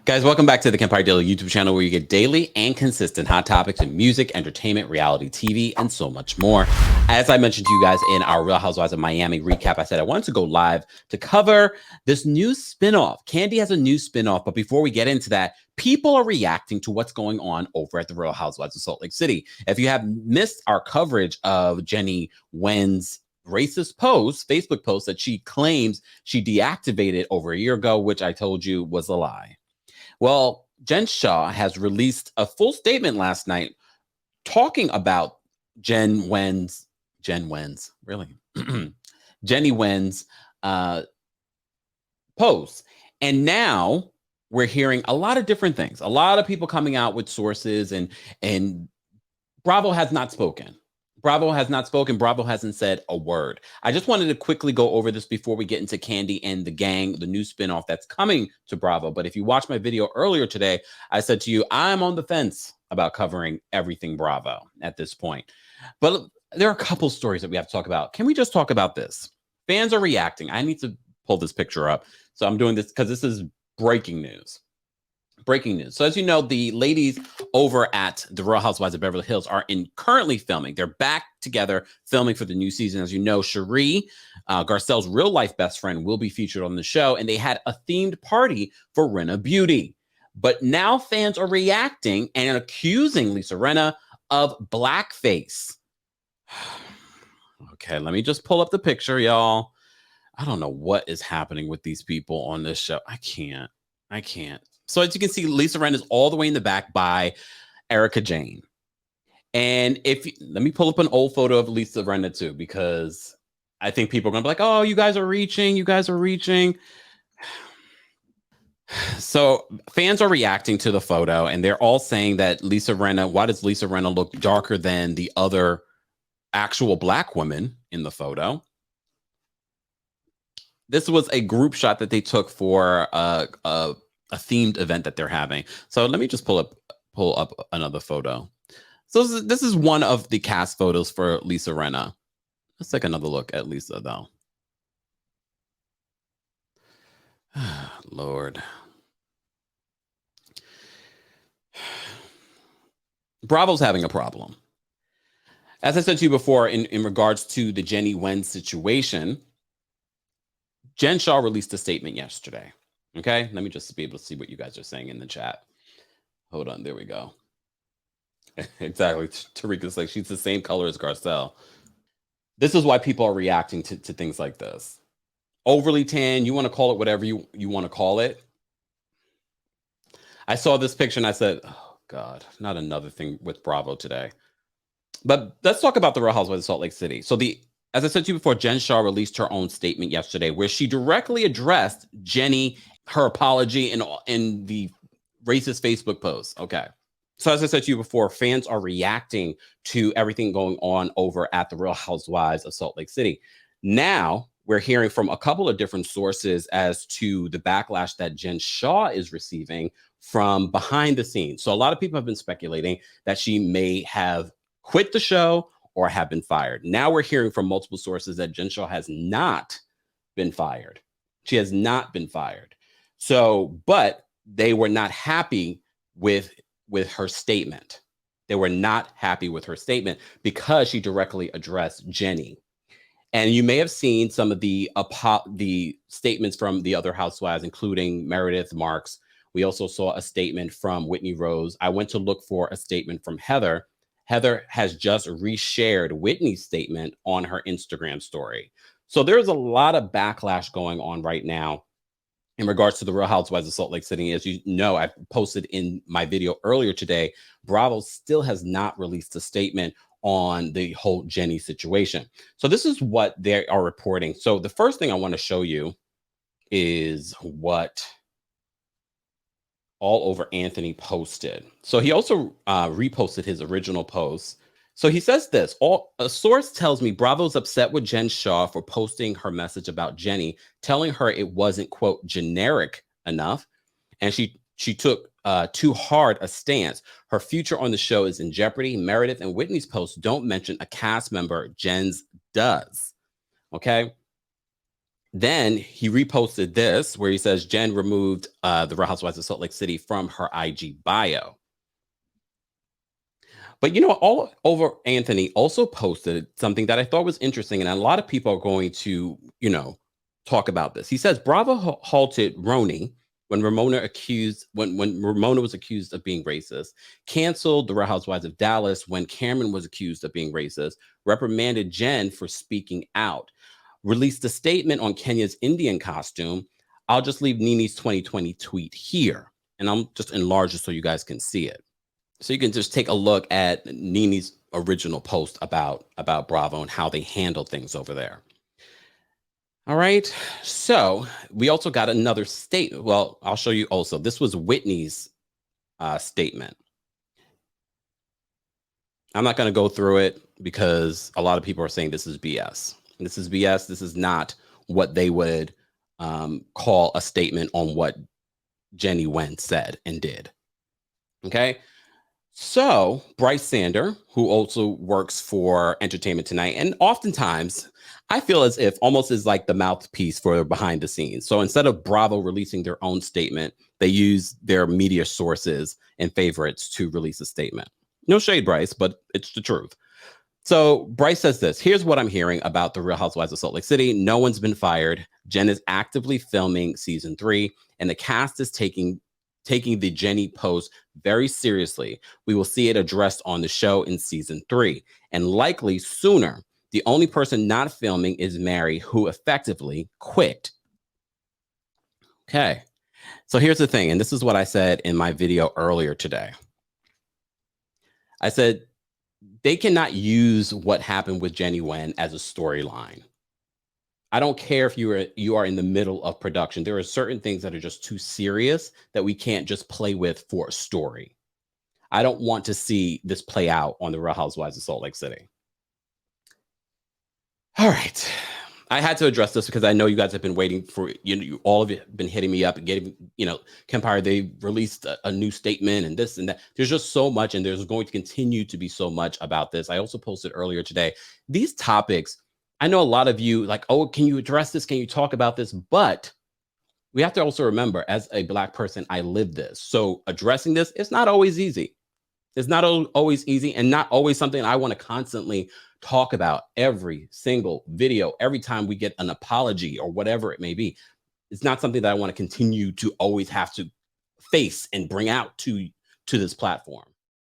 Guys, welcome back to the Kempire Daily YouTube channel where you get daily and consistent hot topics in music, entertainment, reality TV, and so much more. As I mentioned to you guys in our Real Housewives of Miami recap, I said I wanted to go live to cover this new spinoff. Kandi has a new spinoff, but before we get into that, people are reacting to what's going on over at the Real Housewives of Salt Lake City. If you have missed our coverage of Jennie Nguyen's racist post, Facebook post that she claims she deactivated over a year ago, which I told you was a lie. Well, Jen Shah has released a full statement last night talking about Jennie Nguyen's post. And now we're hearing a lot of different things. A lot of people coming out with sources, and Bravo has not spoken. Bravo hasn't said a word. I just wanted to quickly go over this before we get into Kandi and the gang, the new spinoff that's coming to Bravo. But if you watched my video earlier today, I said to you, I'm on the fence about covering everything Bravo at this point. But there are a couple stories that we have to talk about. Can we just talk about this? Fans are reacting. I need to pull this picture up. So I'm doing this because this is breaking news. Breaking news. So as you know, the ladies over at the Real Housewives of Beverly Hills are currently filming. They're back together filming for the new season. As you know, Cherie, Garcelle's real life best friend, will be featured on the show. And they had a themed party for Rinna Beauty. But now fans are reacting and accusing Lisa Rinna of blackface. Okay, let me just pull up the picture, y'all. I don't know what is happening with these people on this show. I can't. So as you can see, Lisa Rinna is all the way in the back by Erica Jane. And let me pull up an old photo of Lisa Rinna too, because I think people are going to be like, oh, you guys are reaching. So fans are reacting to the photo, and they're all saying that Lisa Rinna, why does Lisa Rinna look darker than the other actual black women in the photo? This was a group shot that they took for a themed event that they're having. So let me just pull up another photo. So this is one of the cast photos for Lisa Rinna. Let's take another look at Lisa though. Lord. Bravo's having a problem. As I said to you before, in regards to the Jennie Nguyen situation, Jen Shah released a statement yesterday. Okay, let me just be able to see what you guys are saying in the chat. Hold on, there we go. Exactly. Tarika's like, she's the same color as Garcelle. This is why people are reacting to things like this. Overly tan, you want to call it whatever you want to call it. I saw this picture and I said, oh God, not another thing with Bravo today. But let's talk about the Real Housewives of Salt Lake City. So as I said to you before, Jen Shah released her own statement yesterday where she directly addressed Jennie, her apology in the racist Facebook post. Okay. So as I said to you before, fans are reacting to everything going on over at the Real Housewives of Salt Lake City. Now we're hearing from a couple of different sources as to the backlash that Jen Shah is receiving from behind the scenes. So a lot of people have been speculating that she may have quit the show or have been fired. Now we're hearing from multiple sources that Jen Shah has not been fired. She has not been fired. So, but they were not happy with her statement. They were not happy with her statement because she directly addressed Jennie. And you may have seen some of the statements from the other housewives, including Meredith Marks. We also saw a statement from Whitney Rose. I went to look for a statement from Heather. Heather has just reshared Whitney's statement on her Instagram story. So there's a lot of backlash going on right now in regards to the Real Housewives of Salt Lake City. As you know, I posted in my video earlier today, Bravo still has not released a statement on the whole Jennie situation. So this is what they are reporting. So the first thing I want to show you is what All Over Anthony posted. So he also reposted his original post. So he says this, a source tells me Bravo's upset with Jen Shah for posting her message about Jennie, telling her it wasn't, quote, generic enough. And she took too hard a stance. Her future on the show is in jeopardy. Meredith and Whitney's posts don't mention a cast member. Jen's does. Okay. Then he reposted this where he says Jen removed the Real Housewives of Salt Lake City from her IG bio. But all over, Anthony also posted something that I thought was interesting, and a lot of people are going to, talk about this. He says Bravo halted Roni when Ramona was accused of being racist, canceled the Real Housewives of Dallas when Cameron was accused of being racist, reprimanded Jen for speaking out, released a statement on Kenya's Indian costume. I'll just leave Nini's 2020 tweet here, and I'm just enlarged so you guys can see it. So you can just take a look at Nini's original post about Bravo and how they handle things over there. All right. So we also got another statement. Well, I'll show you also. This was Whitney's statement. I'm not going to go through it because a lot of people are saying this is BS. This is BS. This is not what they would call a statement on what Jennie Nguyen said and did. Okay. So Bryce Sander, who also works for Entertainment Tonight, and oftentimes I feel as if almost is like the mouthpiece for behind the scenes. So instead of Bravo releasing their own statement, they use their media sources and favorites to release a statement. No shade, Bryce, but it's the truth. So Bryce says this: here's what I'm hearing about the Real Housewives of Salt Lake City. No one's been fired. Jen is actively filming season 3, and the cast is taking the Jennie post very seriously. We will see it addressed on the show in season 3, and likely sooner. The only person not filming is Mary, who effectively quit. Okay. So here's the thing, and this is what I said in my video earlier today. I said they cannot use what happened with Jennie Nguyen as a storyline. I don't care if you are in the middle of production. There are certain things that are just too serious that we can't just play with for a story. I don't want to see this play out on the Real Housewives of Salt Lake City. All right. I had to address this because I know you guys have been waiting for, you all of you have been hitting me up and getting, Kempire, they released a new statement and this and that. There's just so much, and there's going to continue to be so much about this. I also posted earlier today, these topics, I know a lot of you like, oh, can you address this? Can you talk about this? But we have to also remember, as a Black person, I live this. So addressing this, it's not always easy. It's not always easy, and not always something I want to constantly talk about every single video, every time we get an apology or whatever it may be. It's not something that I want to continue to always have to face and bring out to this platform.